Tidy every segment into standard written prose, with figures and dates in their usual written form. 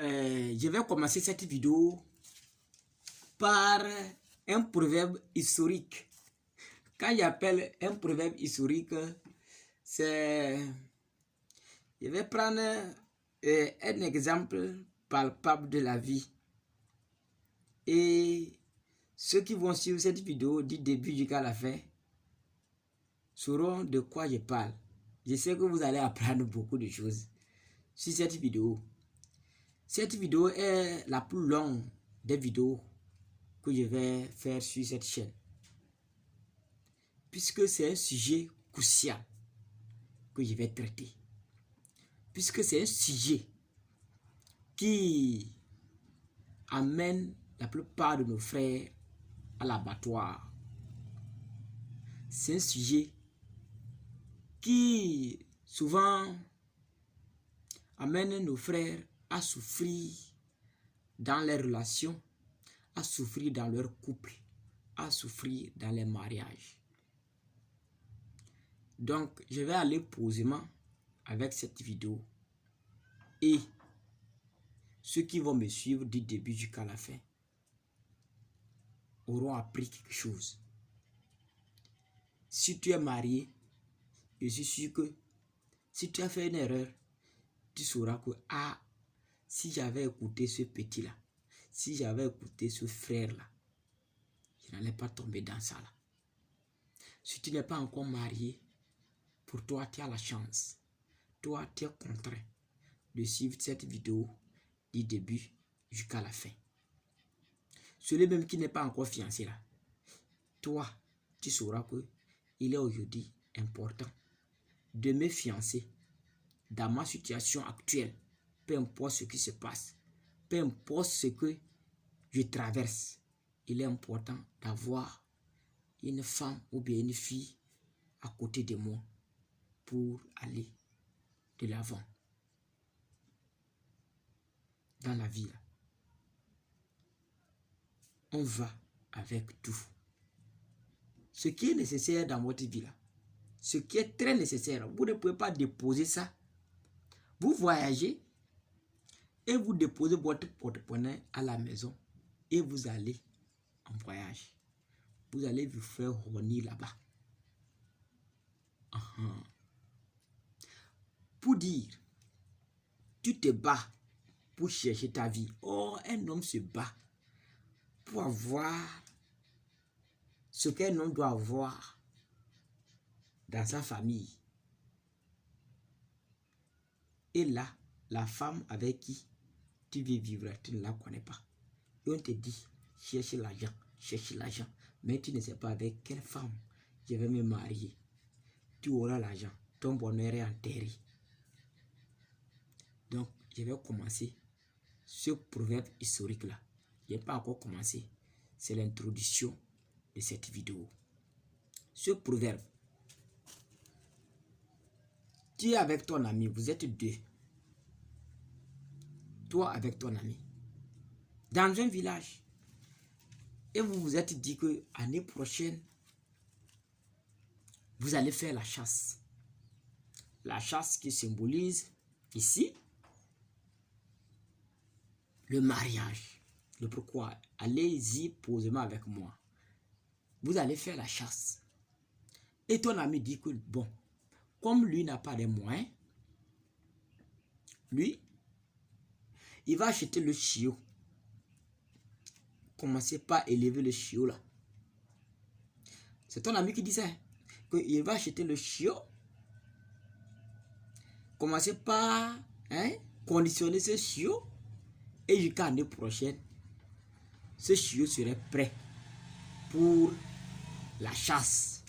Je vais commencer cette vidéo par un proverbe historique. Quand j'appelle un proverbe historique, c'est... Je vais prendre un exemple palpable de la vie. Et ceux qui vont suivre cette vidéo du début jusqu'à la fin sauront de quoi je parle. Je sais que vous allez apprendre beaucoup de choses sur cette vidéo. Cette vidéo est la plus longue des vidéos que je vais faire sur cette chaîne. Puisque c'est un sujet crucial que je vais traiter. Puisque c'est un sujet qui amène la plupart de nos frères à l'abattoir. C'est un sujet qui souvent amène nos frères à souffrir dans les relations, à souffrir dans leur couple, à souffrir dans les mariages. Donc, je vais aller posément avec cette vidéo et ceux qui vont me suivre du début jusqu'à la fin auront appris quelque chose. Si tu es marié, je suis sûr que si tu as fait une erreur, tu sauras que si j'avais écouté ce petit-là, si j'avais écouté ce frère-là, je n'allais pas tomber dans ça là. Si tu n'es pas encore marié, pour toi, tu as la chance. Toi, tu es contraint de suivre cette vidéo du début jusqu'à la fin. Celui même qui n'est pas encore fiancé là, toi, tu sauras que il est aujourd'hui important de me fiancer dans ma situation actuelle, peu importe ce qui se passe, peu importe ce que je traverse, il est important d'avoir une femme ou bien une fille à côté de moi pour aller de l'avant dans la vie. On va avec tout. Ce qui est nécessaire dans votre vie, là, ce qui est très nécessaire, vous ne pouvez pas déposer ça. Vous voyagez et vous déposez votre porte-monnaie à la maison et vous allez en voyage. Vous allez vous faire horny là-bas. Pour dire, tu te bats pour chercher ta vie. Or, un homme se bat pour avoir ce qu'un homme doit avoir dans sa famille. Et là, la femme avec qui tu veux vivre, tu ne la connais pas. Et on te dit, cherche l'argent. Mais tu ne sais pas avec quelle femme je vais me marier. Tu auras l'argent, ton bonheur est enterré. Donc, je vais commencer ce proverbe historique-là. Je n'ai pas encore commencé. C'est l'introduction de cette vidéo. Ce proverbe, tu es avec ton ami, vous êtes deux. Toi avec ton ami. Dans un village. Et vous vous êtes dit que l'année prochaine, vous allez faire la chasse. La chasse qui symbolise ici le mariage. Le pourquoi. Allez-y posément avec moi. Vous allez faire la chasse. Et ton ami dit que bon, comme lui n'a pas de moyens, lui, il va acheter le chiot. Commencez par élever le chiot là. C'est ton ami qui dit ça. Qu'il va acheter le chiot. Commencez par conditionner ce chiot. Et jusqu'à l'année prochaine, ce chiot serait prêt pour la chasse.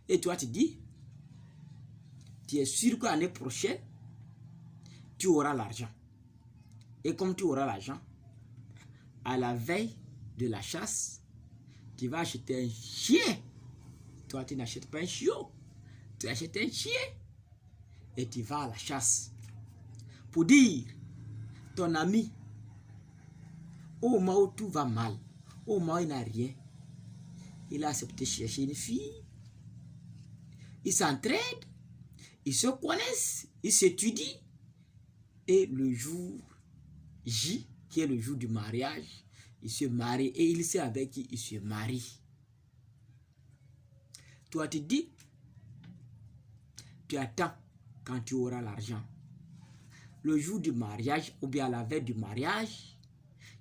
Et toi, tu dis, tu es sûr que l'année prochaine, tu auras l'argent. Et comme tu auras l'argent, à la veille de la chasse, tu vas acheter un chien. Toi, tu n'achètes pas un chiot. Tu achètes un chien. Et tu vas à la chasse. Pour dire, ton ami, au moment où tout va mal, au moment où il n'a rien, il a accepté de chercher une fille. Il s'entraide. Ils se connaissent, ils s'étudient. Et le jour J, qui est le jour du mariage, il se marie et il sait avec qui il se marie. Toi, tu dis, tu attends quand tu auras l'argent. Le jour du mariage, ou bien à la veille du mariage,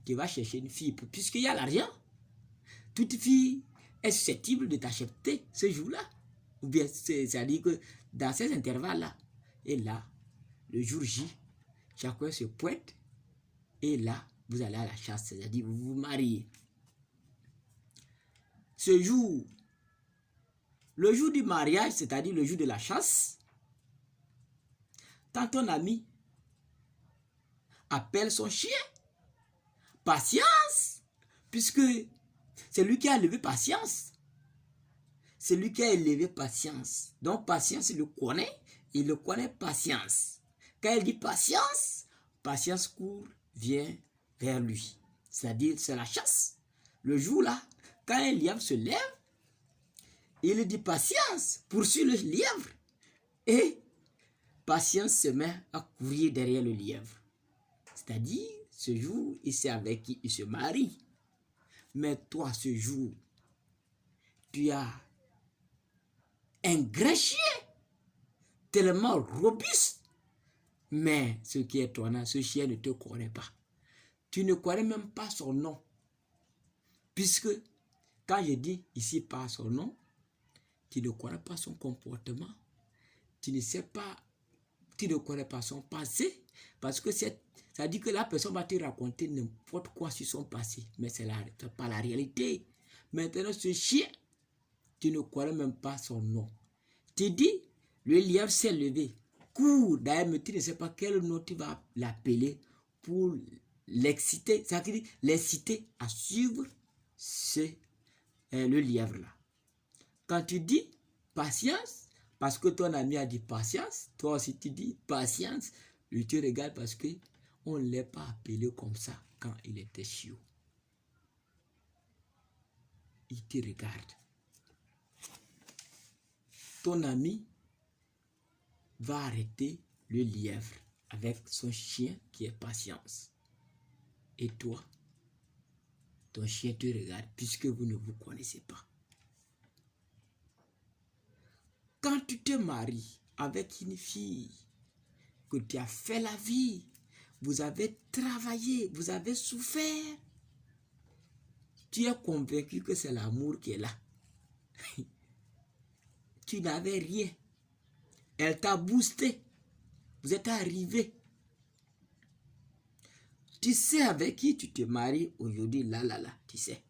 tu vas chercher une fille. Puisqu'il y a l'argent, toute fille est susceptible de t'acheter ce jour-là. Ou bien, c'est-à-dire que dans ces intervalles-là, et là, le jour J, chacun se pointe, et là, vous allez à la chasse, c'est-à-dire vous vous mariez. Ce jour, le jour du mariage, c'est-à-dire le jour de la chasse, quand ton ami appelle son chien, patience, puisque c'est lui qui a élevé patience. C'est lui qui a élevé patience. Donc patience, il le connaît patience. Quand il dit patience, patience court, vient vers lui. C'est-à-dire, c'est la chasse. Le jour là, quand un lièvre se lève, il dit patience, poursuit le lièvre. Et patience se met à courir derrière le lièvre. C'est-à-dire, ce jour, il sait avec qui il se marie. Mais toi, ce jour, tu as un grand chien, tellement robuste. Mais ce qui est étonnant, ce chien ne te connaît pas. Tu ne connais même pas son nom. Puisque, quand je dis ici pas son nom, tu ne connais pas son comportement. Tu ne sais pas, tu ne connais pas son passé. Parce que ça dit que la personne va te raconter n'importe quoi sur son passé. Mais ce n'est pas la réalité. Maintenant, ce chien, tu ne connais même pas son nom. Tu dis, le lièvre s'est levé. Cours, d'ailleurs, mais tu ne sais pas quel nom tu vas l'appeler pour l'exciter. Ça veut dire l'inciter à suivre le lièvre-là. Quand tu dis patience, parce que ton ami a dit patience, toi aussi tu dis patience, lui te regarde parce que on ne l'a pas appelé comme ça quand il était chiot. Il te regarde. Ton ami va arrêter le lièvre avec son chien qui est patience. Et toi, ton chien te regarde puisque vous ne vous connaissez pas. Quand tu te maries avec une fille que tu as fait la vie, vous avez travaillé, vous avez souffert, tu es convaincu que c'est l'amour qui est là. Tu n'avais rien. Elle t'a boosté. Vous êtes arrivé. Tu sais avec qui tu te maries aujourd'hui, là, tu sais.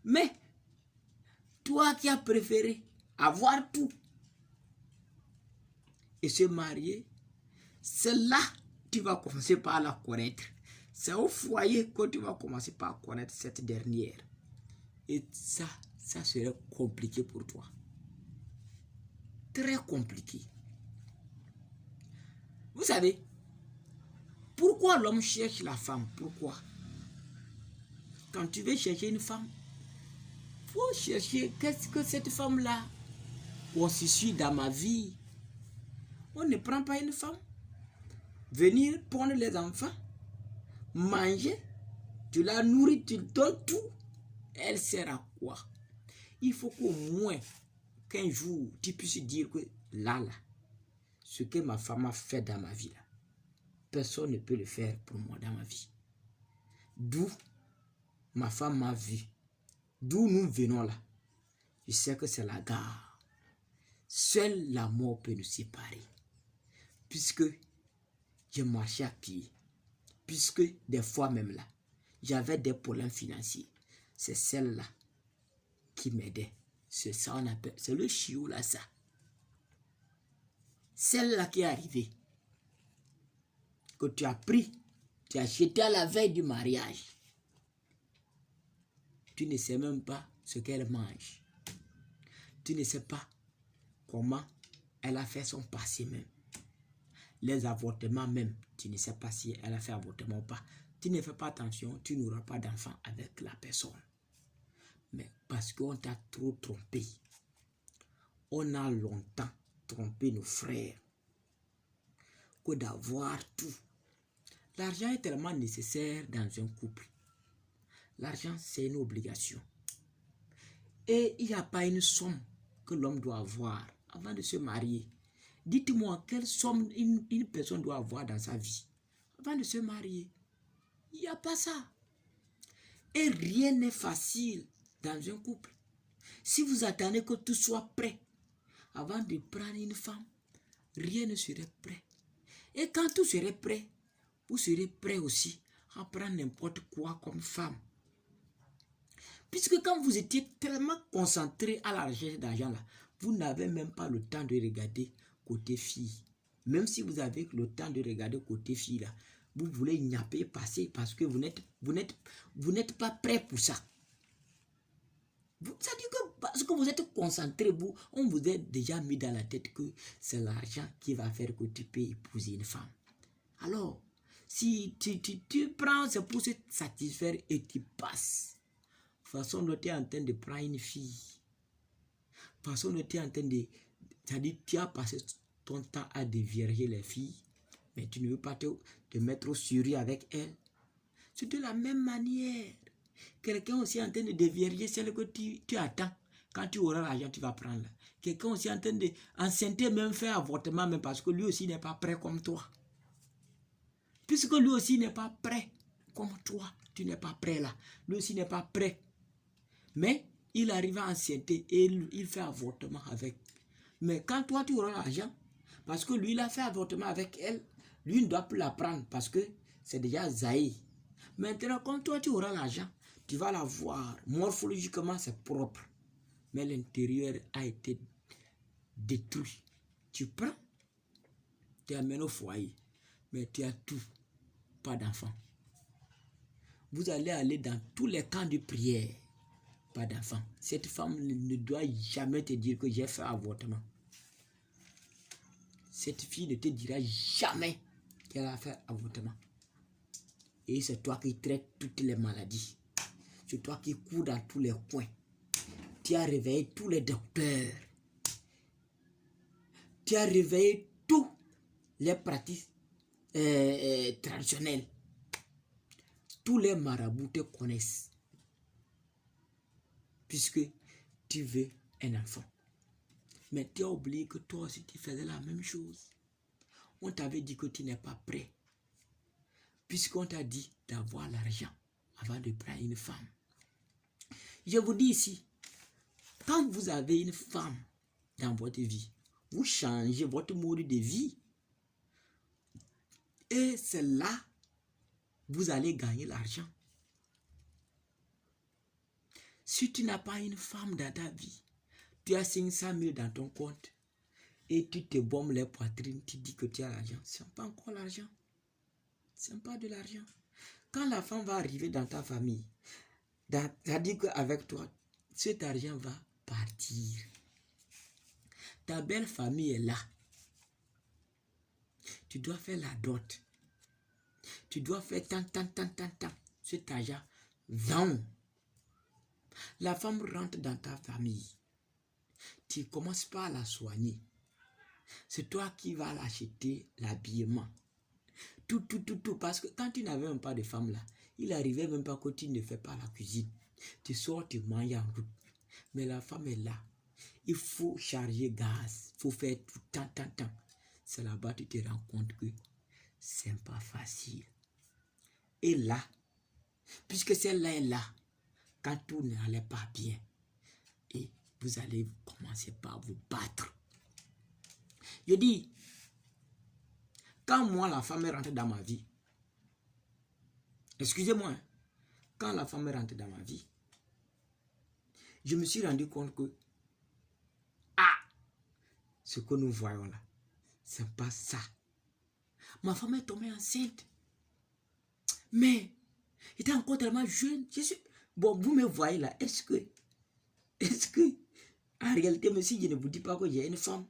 Mais, toi qui as préféré avoir tout et se marier, c'est là que tu vas commencer par la connaître. C'est au foyer que tu vas commencer par connaître cette dernière. Et ça serait compliqué pour toi. Très compliqué. Vous savez, pourquoi l'homme cherche la femme? Pourquoi? Quand tu veux chercher une femme, il faut chercher qu'est-ce que cette femme-là constitue dans ma vie. On ne prend pas une femme, venir prendre les enfants, manger, tu la nourris, tu donnes tout. Elle sert à quoi? Il faut qu'au moins qu'un jour tu puisses dire que là, ce que ma femme a fait dans ma vie, là, personne ne peut le faire pour moi dans ma vie. D'où ma femme m'a vu, d'où nous venons là. Je sais que c'est la gare. Seule la mort peut nous séparer. Puisque je marchais à pied, puisque des fois même là, j'avais des problèmes financiers. C'est celle-là qui m'aidait. C'est ça on appelle, c'est le chiot là ça. Celle-là qui est arrivée, que tu as pris, tu as jeté à la veille du mariage. Tu ne sais même pas ce qu'elle mange. Tu ne sais pas comment elle a fait son passé même. Les avortements même, tu ne sais pas si elle a fait avortement ou pas. Tu ne fais pas attention, tu n'auras pas d'enfant avec la personne. Mais parce qu'on t'a trop trompé, on a longtemps trompé nos frères que d'avoir tout. L'argent est tellement nécessaire dans un couple. L'argent, c'est une obligation. Et il n'y a pas une somme que l'homme doit avoir avant de se marier. Dites-moi quelle somme une personne doit avoir dans sa vie avant de se marier. Il n'y a pas ça. Et rien n'est facile dans un couple. Si vous attendez que tout soit prêt avant de prendre une femme, rien ne serait prêt. Et quand tout serait prêt, vous serez prêt aussi à prendre n'importe quoi comme femme. Puisque quand vous étiez tellement concentré à la recherche d'argent là, vous n'avez même pas le temps de regarder côté fille. Même si vous avez le temps de regarder côté fille là, vous voulez gnapper, passer parce que vous n'êtes pas prêt pour ça. Ça dit que parce que vous êtes concentré, on vous a déjà mis dans la tête que c'est l'argent qui va faire que tu peux épouser une femme. Alors, si tu prends, c'est pour se satisfaire et tu passes. Façon dont tu es en train de prendre une fille. Façon dont tu es en train de... C'est-à-dire, tu as passé ton temps à dévierger les filles, mais tu ne veux pas te mettre au sérieux avec elles. C'est de la même manière. Quelqu'un aussi en train de dévierger celle que tu attends. Quand tu auras l'argent, tu vas prendre. Quelqu'un aussi en train de enceinte, même faire avortement, même parce que lui aussi n'est pas prêt comme toi. Puisque lui aussi n'est pas prêt comme toi. Tu n'es pas prêt là. Lui aussi n'est pas prêt. Mais il arrive à enceinte et il fait avortement avec. Mais quand toi tu auras l'argent, parce que lui il a fait avortement avec elle, lui ne doit plus la prendre parce que c'est déjà zaï. Maintenant, quand toi tu auras l'argent, tu vas la voir. Morphologiquement c'est propre. Mais l'intérieur a été détruit. Tu prends, tu amènes au foyer, mais tu as tout. Pas d'enfant. Vous allez aller dans tous les camps de prière. Pas d'enfant. Cette femme ne doit jamais te dire que j'ai fait avortement. Cette fille ne te dira jamais qu'elle a fait avortement. Et c'est toi qui traites toutes les maladies. C'est toi qui cours dans tous les coins. Tu as réveillé tous les docteurs. Tu as réveillé tous les pratiques traditionnelles. Tous les marabouts te connaissent. Puisque tu veux un enfant. Mais tu as oublié que toi aussi tu faisais la même chose. On t'avait dit que tu n'es pas prêt. Puisqu'on t'a dit d'avoir l'argent avant de prendre une femme. Je vous dis ici, quand vous avez une femme dans votre vie, vous changez votre mode de vie. Et c'est là vous allez gagner l'argent. Si tu n'as pas une femme dans ta vie, tu as 500 000 dans ton compte et tu te bombes les poitrines, tu dis que tu as l'argent. Ce n'est pas encore l'argent. Ce n'est pas de l'argent. Quand la femme va arriver dans ta famille, ça dit qu'avec toi, cet argent va partir. Ta belle famille est là. Tu dois faire la dot. Tu dois faire tant. Cet argent, non. La femme rentre dans ta famille. Tu commences pas à la soigner. C'est toi qui vas l'acheter l'habillement. Tout. Parce que quand tu n'avais même pas de femme là, il arrivait même pas que tu ne fais pas la cuisine. Tu sors, tu manges en route. Mais la femme est là. Il faut charger gaz. Il faut faire tout tant. C'est là-bas que tu te rends compte que c'est pas facile. Et là, puisque celle-là est là, quand tout n'allait pas bien, et vous allez commencer par vous battre. Je dis, quand moi la femme est rentrée dans ma vie, excusez-moi, quand la femme est rentrée dans ma vie, je me suis rendu compte que, ce que nous voyons là, c'est pas ça. Ma femme est tombée enceinte. Mais, j'étais encore tellement jeune. Bon, vous me voyez là, est-ce que, en réalité, même si je ne vous dis pas que j'ai une femme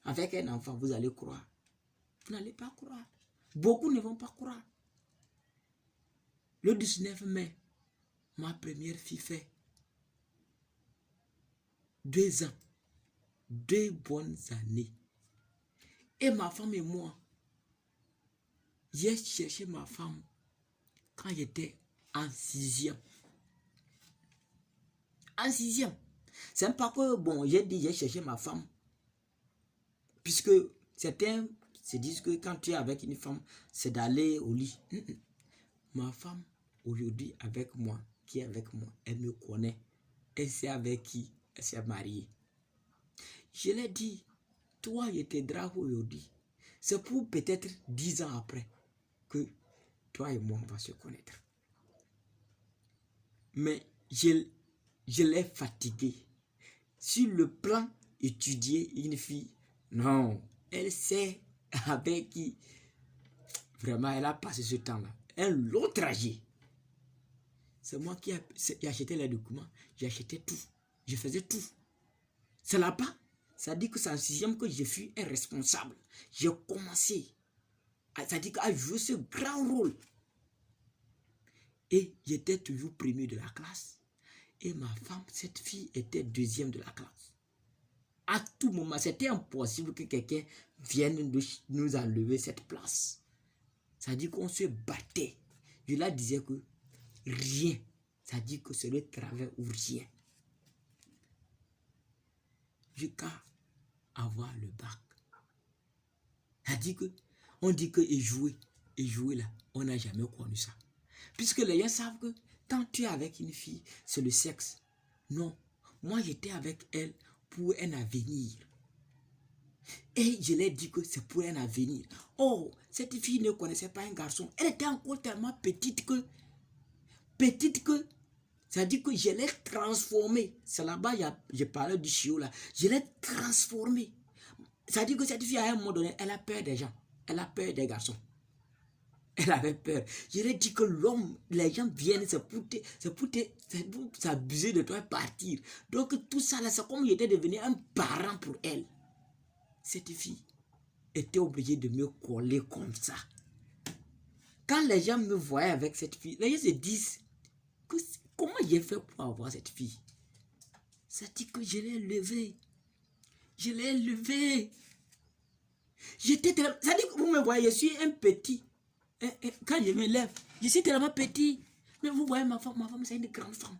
avec un enfant, vous allez croire. Vous n'allez pas croire. Beaucoup ne vont pas croire. Le 19 mai, ma première fille fait 2 ans. 2 bonnes années. Et ma femme et moi, j'ai cherché ma femme quand j'étais en 6e. En 6e. C'est pas que, bon, j'ai dit j'ai cherché ma femme. Puisque certains se disent que quand tu es avec une femme, c'est d'aller au lit. Ma femme, aujourd'hui, avec moi, qui est avec moi, elle me connaît. Elle sait avec qui elle s'est mariée. Je l'ai dit, toi, je te drague aujourd'hui. C'est pour peut-être 10 ans après que toi et moi, on va se connaître. Mais je l'ai fatiguée. Sur le plan étudier une fille, non, elle sait avec qui vraiment elle a passé ce temps-là. Un autre trajet. C'est moi qui ai acheté les documents, j'ai acheté tout, je faisais tout. C'est là-bas, ça dit que c'est en 6e que je fus un responsable. J'ai commencé, ça dit qu'à jouer ce grand rôle. Et j'étais toujours premier de la classe. Et ma femme, cette fille, était 2e de la classe. À tout moment, c'était impossible que quelqu'un vienne nous enlever cette place. Ça dit qu'on se battait. Je leur disais que rien. Ça dit que c'est le travail ou rien. Jusqu'à avoir le bac. Ça dit que, on dit que et jouer là, on n'a jamais connu ça. Puisque les gens savent que quand tu es avec une fille, c'est le sexe. Non, moi j'étais avec elle pour un avenir. Et je l'ai dit que c'est pour un avenir. Oh, cette fille ne connaissait pas un garçon. Elle était encore tellement petite que, ça dit que je l'ai transformée. C'est là-bas, je parlais du chiot là. Je l'ai transformée. Ça dit que cette fille, à un moment donné, elle a peur des gens. Elle a peur des garçons. Elle avait peur. Je lui ai dit que l'homme, les gens viennent, c'est pour s'abuser de toi et partir. Donc tout ça là, c'est comme j'étais devenu un parent pour elle. Cette fille était obligée de me coller comme ça. Quand les gens me voyaient avec cette fille, les gens se disent que, comment j'ai fait pour avoir cette fille? Ça dit que je l'ai levée. Je l'ai levée. J'étais tellement... Ça dit que vous me voyez, je suis un petit. Quand je me lève, je suis tellement petit. Mais vous voyez, ma femme c'est une grande femme.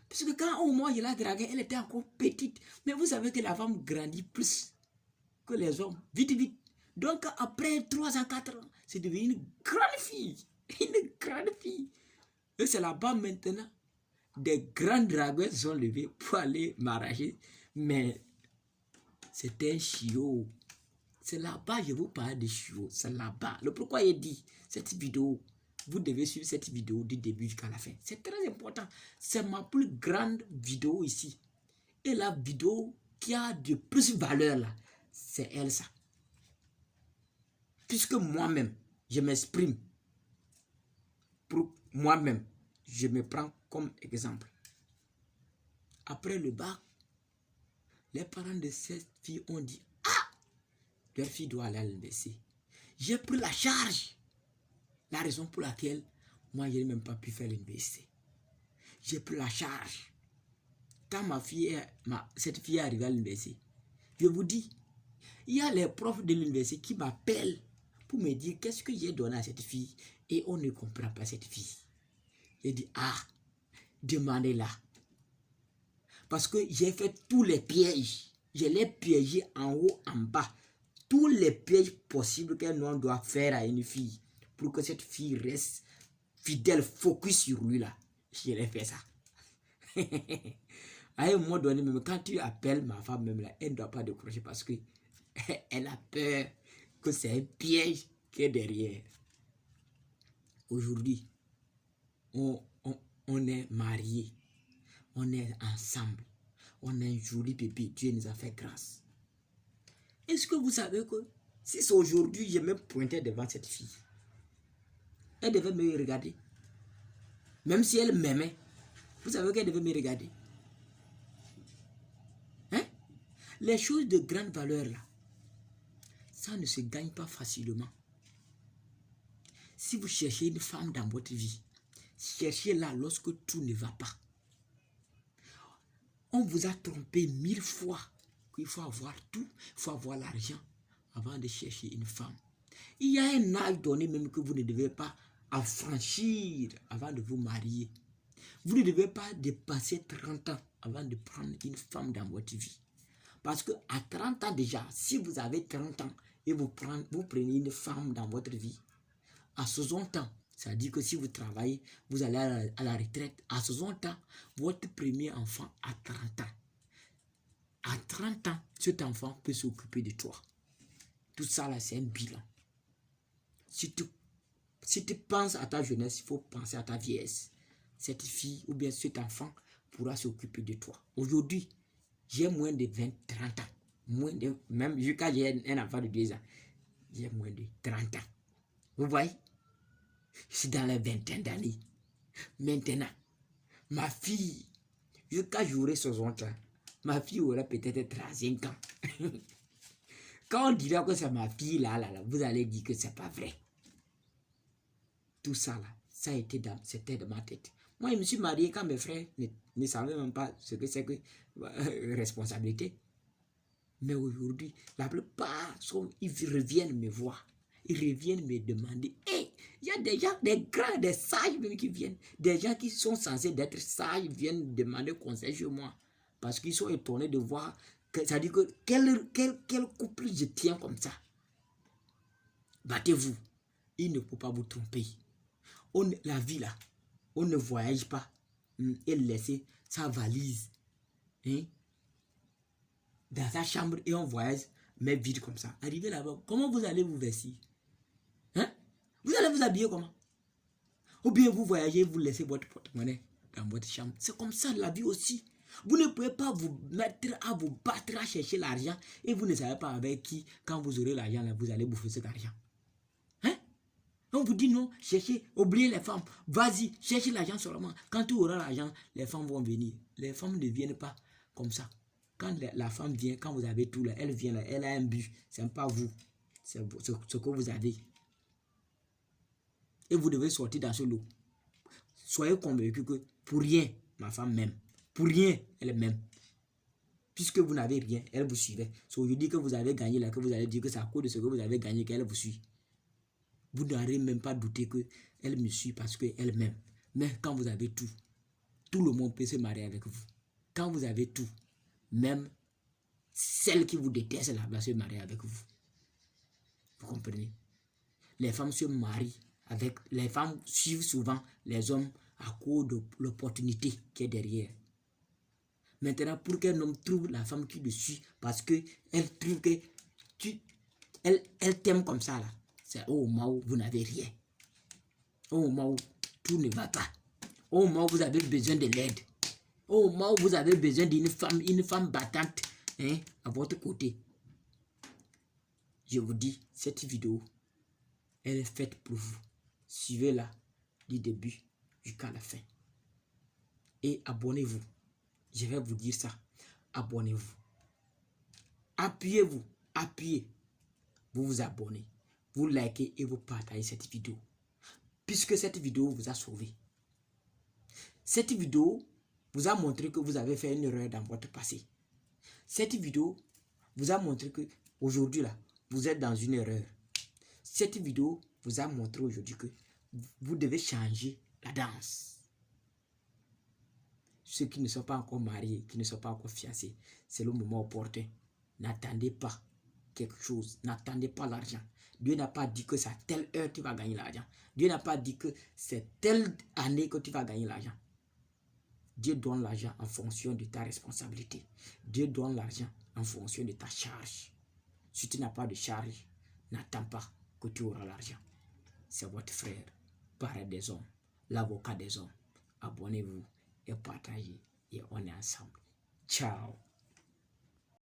Parce que quand au moins je la draguais, elle était encore petite. Mais vous savez que la femme grandit plus que les hommes. Vite, vite. Donc après 3 ans, 4 ans, c'est devenu une grande fille. Une grande fille. Et c'est là-bas maintenant, des grands dragueurs sont levés pour aller m'arracher. Mais c'était un chiot. C'est là-bas, je vous parle de chiot. C'est là-bas. Le pourquoi il dit cette vidéo, vous devez suivre cette vidéo du début jusqu'à la fin. C'est très important. C'est ma plus grande vidéo ici. Et la vidéo qui a de plus valeur là, c'est elle ça. Puisque moi-même, je m'exprime pour moi-même, je me prends comme exemple. Après le bac, les parents de cette fille ont dit, ah, leur fille doit aller à l'université. J'ai pris la charge. La raison pour laquelle moi, je n'ai même pas pu faire l'université. J'ai pris la charge. Quand cette fille est arrivée à l'université, je vous dis, il y a les profs de l'université qui m'appellent pour me dire qu'est-ce que j'ai donné à cette fille et on ne comprend pas cette fille. J'ai dit, ah, demandez-la. Parce que j'ai fait tous les pièges. Je l'ai piégé en haut, en bas. Tous les pièges possibles qu'un homme doit faire à une fille pour que cette fille reste fidèle, focus sur lui là. Je l'ai fait ça. À un moment donné, même quand tu appelles ma femme, même là, elle ne doit pas décrocher parce que elle a peur que c'est un piège qui est derrière. Aujourd'hui, on est mariés. On est ensemble. On a un joli bébé. Dieu nous a fait grâce. Est-ce que vous savez que si c'est aujourd'hui, je me pointais devant cette fille, elle devait me regarder. Même si elle m'aimait, vous savez qu'elle devait me regarder. Hein? Les choses de grande valeur là, ça ne se gagne pas facilement. Si vous cherchez une femme dans votre vie, cherchez-la lorsque tout ne va pas. On vous a trompé 1000 fois qu'il faut avoir tout, il faut avoir l'argent avant de chercher une femme. Il y a un âge donné même que vous ne devez pas affranchir avant de vous marier. Vous ne devez pas dépasser 30 ans avant de prendre une femme dans votre vie. Parce qu'à 30 ans déjà, si vous avez 30 ans et vous prenez une femme dans votre vie, à 60 ans, ça dit que si vous travaillez, vous allez à la retraite. À 60 ans, votre premier enfant a 30 ans. À 30 ans, cet enfant peut s'occuper de toi. Tout ça là, c'est un bilan. Si tu penses à ta jeunesse, il faut penser à ta vieillesse. Cette fille ou bien cet enfant pourra s'occuper de toi. Aujourd'hui, j'ai moins de 30 ans. Même quand j'ai un enfant de 2 ans, j'ai moins de 30 ans. Vous voyez? Je suis dans les vingtaines d'années. Maintenant, ma fille, quand j'aurai 60 ans, ma fille aura peut-être 35 ans. Quand on dira que c'est ma fille, là, vous allez dire que c'est pas vrai. Tout ça, là, ça a été c'était dans ma tête. Moi, je me suis marié quand mes frères ne savaient même pas ce que c'est que responsabilité. Mais aujourd'hui, la plupart, ils reviennent me voir. Ils reviennent me demander. Hey, il y a des gens, des grands, des sages même qui viennent. Des gens qui sont censés d'être sages viennent demander conseil chez moi. Parce qu'ils sont étonnés de voir. Ça dit que quel couple je tiens comme ça. Battez-vous. Il ne faut pas vous tromper. La vie là, on ne voyage pas et laisser sa valise dans sa chambre et on voyage, mais vide comme ça. Arrivé là-bas, comment vous allez vous vestir? Vous allez vous habiller comment? Ou bien vous voyagez, vous laissez votre porte-monnaie dans votre chambre. C'est comme ça la vie aussi. Vous ne pouvez pas vous mettre à vous battre à chercher l'argent et vous ne savez pas avec qui, quand vous aurez l'argent, vous allez bouffer cet argent. On vous dit non, cherchez, oubliez les femmes. Vas-y, cherchez l'argent seulement. Quand tu auras l'argent, les femmes vont venir. Les femmes ne viennent pas comme ça. Quand la femme vient, quand vous avez tout là, elle vient là, elle a un but. Ce n'est pas vous. C'est ce que vous avez. Et vous devez sortir dans ce lot. Soyez convaincus que pour rien, ma femme m'aime. Pour rien, elle m'aime. Puisque vous n'avez rien, elle vous suivait. So, je dis que vous avez gagné là, que vous allez dire que c'est à cause de ce que vous avez gagné qu'elle vous suit. Vous n'aurez même pas douté qu'elle me suit parce qu'elle m'aime. Mais quand vous avez tout le monde peut se marier avec vous. Quand vous avez tout, même celle qui vous déteste là va se marier avec vous. Vous comprenez? Les femmes se marient avec... Les femmes suivent souvent les hommes à cause de l'opportunité qui est derrière. Maintenant, pour qu'un homme trouve la femme qui le suit, parce qu'elle trouve que elle t'aime comme ça là. C'est au moment où vous n'avez rien. Au moment où tout ne va pas. Au moment où vous avez besoin de l'aide. Au moment où vous avez besoin d'une femme battante à votre côté. Je vous dis, cette vidéo, elle est faite pour vous. Suivez-la du début jusqu'à la fin. Et abonnez-vous. Je vais vous dire ça. Abonnez-vous. Appuyez-vous. Appuyez. Vous vous abonnez. Vous likez et vous partagez cette vidéo. Puisque cette vidéo vous a sauvé. Cette vidéo vous a montré que vous avez fait une erreur dans votre passé. Cette vidéo vous a montré que aujourd'hui là, vous êtes dans une erreur. Cette vidéo vous a montré aujourd'hui que vous devez changer la danse. Ceux qui ne sont pas encore mariés, qui ne sont pas encore fiancés, c'est le moment opportun. N'attendez pas quelque chose. N'attendez pas l'argent. Dieu n'a pas dit que c'est à telle heure que tu vas gagner l'argent. Dieu n'a pas dit que c'est telle année que tu vas gagner l'argent. Dieu donne l'argent en fonction de ta responsabilité. Dieu donne l'argent en fonction de ta charge. Si tu n'as pas de charge, n'attends pas que tu auras l'argent. C'est votre frère, parrain des hommes, l'avocat des hommes. Abonnez-vous et partagez et on est ensemble. Ciao.